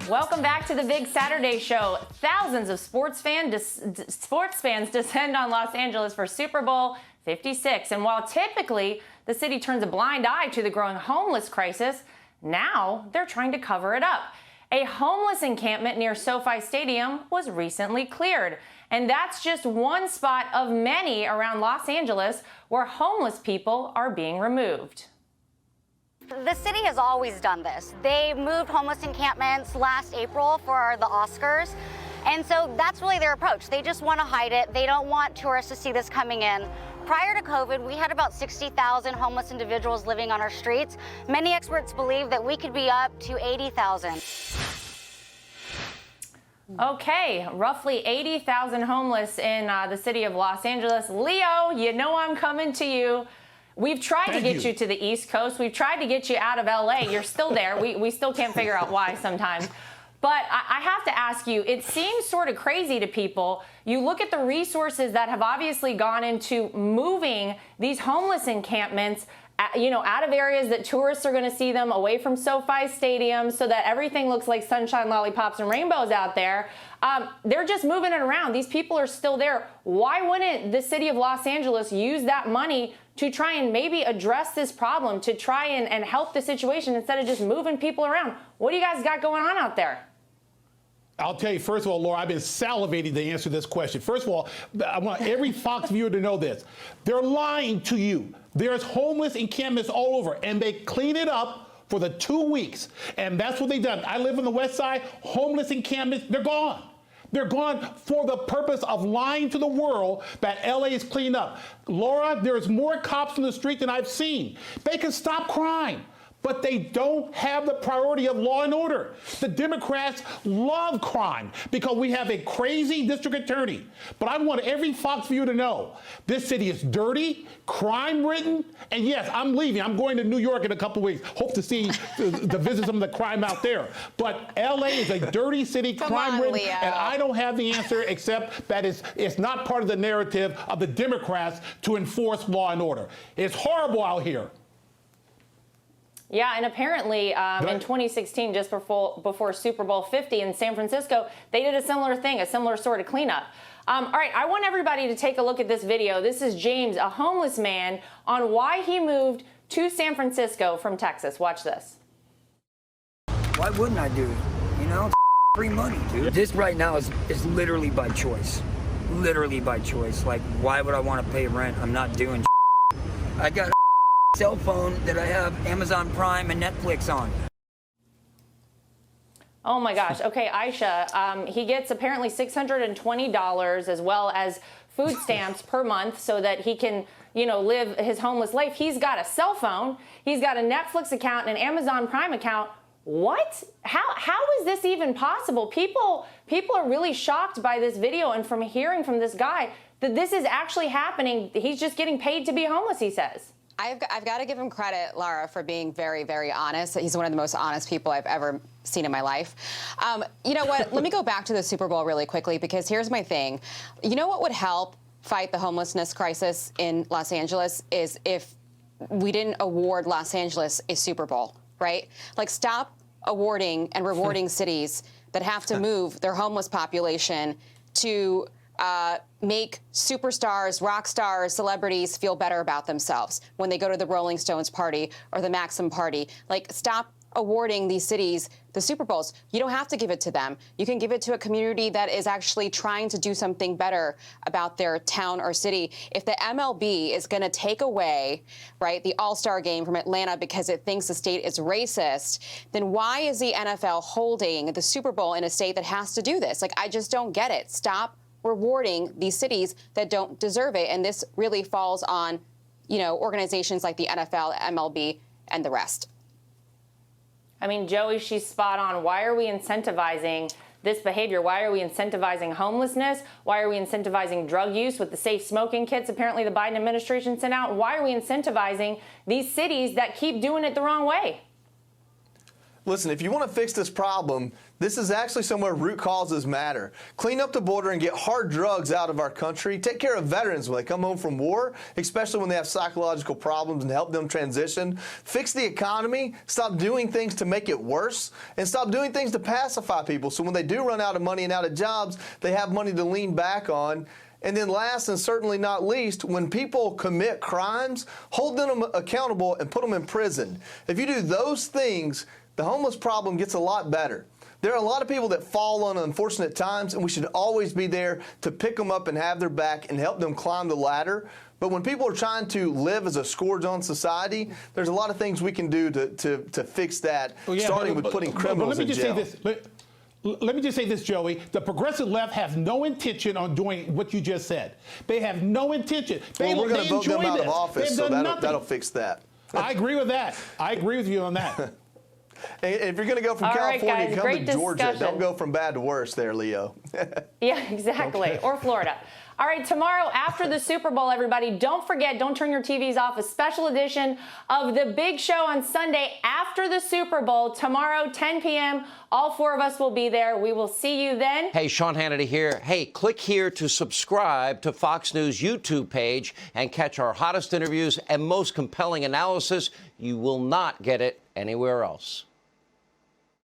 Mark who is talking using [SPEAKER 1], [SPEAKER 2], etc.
[SPEAKER 1] Welcome back to the Big Saturday Show. Thousands of sports fans descend on Los Angeles for Super Bowl 56. And while typically the city turns a blind eye to the growing homeless crisis, now they're trying to cover it up. A homeless encampment near SoFi Stadium was recently cleared. And that's just one spot of many around Los Angeles where homeless people are being removed.
[SPEAKER 2] The city has always done this. They moved homeless encampments last April for the Oscars. And so that's really their approach. They just want to hide it. They don't want tourists to see this coming in. Prior to COVID, we had about 60,000 homeless individuals living on our streets. Many experts believe that we could be up to 80,000.
[SPEAKER 1] Okay, roughly 80,000 homeless in the city of Los Angeles. Leo, you know I'm coming to you. We've tried to get you to the East Coast. We've tried to get you out of LA. You're still there. We still can't figure out why sometimes. But I have to ask you, it seems sort of crazy to people. You look at the resources that have obviously gone into moving these homeless encampments, out of areas that tourists are going to see them, away from SoFi Stadium, so that everything looks like sunshine, lollipops, and rainbows out there. They're just moving it around. These people are still there. Why wouldn't the city of Los Angeles use that money to try and maybe address this problem, to try and help the situation instead of just moving people around? What do you guys got going on out there?
[SPEAKER 3] I'll tell you, first of all, Laura, I've been salivating to answer this question. First of all, I want every Fox viewer to know this. They're lying to you. There's homeless encampments all over, and they clean it up for the 2 weeks. And that's what they've done. I live on the west side. Homeless encampments, they're gone. They're gone for the purpose of lying to the world that LA is cleaned up. Laura, there's more cops on the street than I've seen. They can stop crime, but they don't have the priority of law and order. The Democrats love crime because we have a crazy district attorney. But I want every Fox viewer to know this city is dirty, crime-ridden, and yes, I'm leaving. I'm going to New York in a couple of weeks. Hope to see to visit some of the crime out there. But LA is a dirty city, crime-ridden, and I don't have the answer except that it's not part of the narrative of the Democrats to enforce law and order. It's horrible out here.
[SPEAKER 1] Yeah, and apparently in 2016, just before Super Bowl 50 in San Francisco, they did a similar thing, a similar sort of cleanup. All right, I want everybody to take a look at this video. This is James, a homeless man, on why he moved to San Francisco from Texas. Watch this.
[SPEAKER 4] Why wouldn't I do it? You know, it's free money, dude. This right now is literally by choice. Literally by choice. Like, why would I want to pay rent? I'm not doing I got a cell phone that I have Amazon Prime and Netflix on.
[SPEAKER 1] Oh my gosh. Okay, Aisha, he gets apparently $620 as well as food stamps per month so that he can, live his homeless life. He's got a cell phone, he's got a Netflix account and an Amazon Prime account. What? How is this even possible? People are really shocked by this video and from hearing from this guy that this is actually happening. He's just getting paid to be homeless, he says.
[SPEAKER 5] I've got to give him credit, Lara, for being very, very honest. He's one of the most honest people I've ever seen in my life. You know what? Let me go back to the Super Bowl really quickly, because here's my thing. You know what would help fight the homelessness crisis in Los Angeles is if we didn't award Los Angeles a Super Bowl, right? Like, stop awarding and rewarding cities that have to move their homeless population to make superstars, rock stars, celebrities feel better about themselves when they go to the Rolling Stones party or the Maxim party. Like, stop awarding these cities the Super Bowls. You don't have to give it to them. You can give it to a community that is actually trying to do something better about their town or city. If the MLB is going to take away, right, the All-Star game from Atlanta because it thinks the state is racist, then why is the NFL holding the Super Bowl in a state that has to do this? Like, I just don't get it. Stop rewarding these cities that don't deserve it. And this really falls on, organizations like the NFL, MLB, and the rest.
[SPEAKER 1] I mean, Joey, she's spot on. Why are we incentivizing this behavior? Why are we incentivizing homelessness? Why are we incentivizing drug use with the safe smoking kits apparently the Biden administration sent out? Why are we incentivizing these cities that keep doing it the wrong way?
[SPEAKER 6] Listen, if you want to fix this problem, this is actually somewhere root causes matter. Clean up the border and get hard drugs out of our country. Take care of veterans when they come home from war, especially when they have psychological problems, and help them transition. Fix the economy. Stop doing things to make it worse, and stop doing things to pacify people so when they do run out of money and out of jobs, they have money to lean back on. And then last and certainly not least, when people commit crimes, hold them accountable and put them in prison. If you do those things, the homeless problem gets a lot better. There are a lot of people that fall on unfortunate times, and we should always be there to pick them up and have their back and help them climb the ladder. But when people are trying to live as a scourge on society, there's a lot of things we can do to fix that, starting with putting criminals in jail.
[SPEAKER 3] Let me just say this, Joey. The progressive left has no intention on doing what you just said. They have no intention.
[SPEAKER 6] Well, we're going to vote them out of office, so that'll fix that.
[SPEAKER 3] I agree with that. I agree with you on that.
[SPEAKER 6] If you're going to go from California, come to Georgia. Don't go from bad to worse there, Leo.
[SPEAKER 1] Yeah, exactly. Okay. Or Florida. All right, tomorrow after the Super Bowl, everybody, don't forget, don't turn your TVs off, a special edition of The Big Show on Sunday after the Super Bowl. Tomorrow, 10 p.m., all four of us will be there. We will see you then.
[SPEAKER 7] Hey, Sean Hannity here. Hey, click here to subscribe to Fox News YouTube page and catch our hottest interviews and most compelling analysis. You will not get it anywhere else.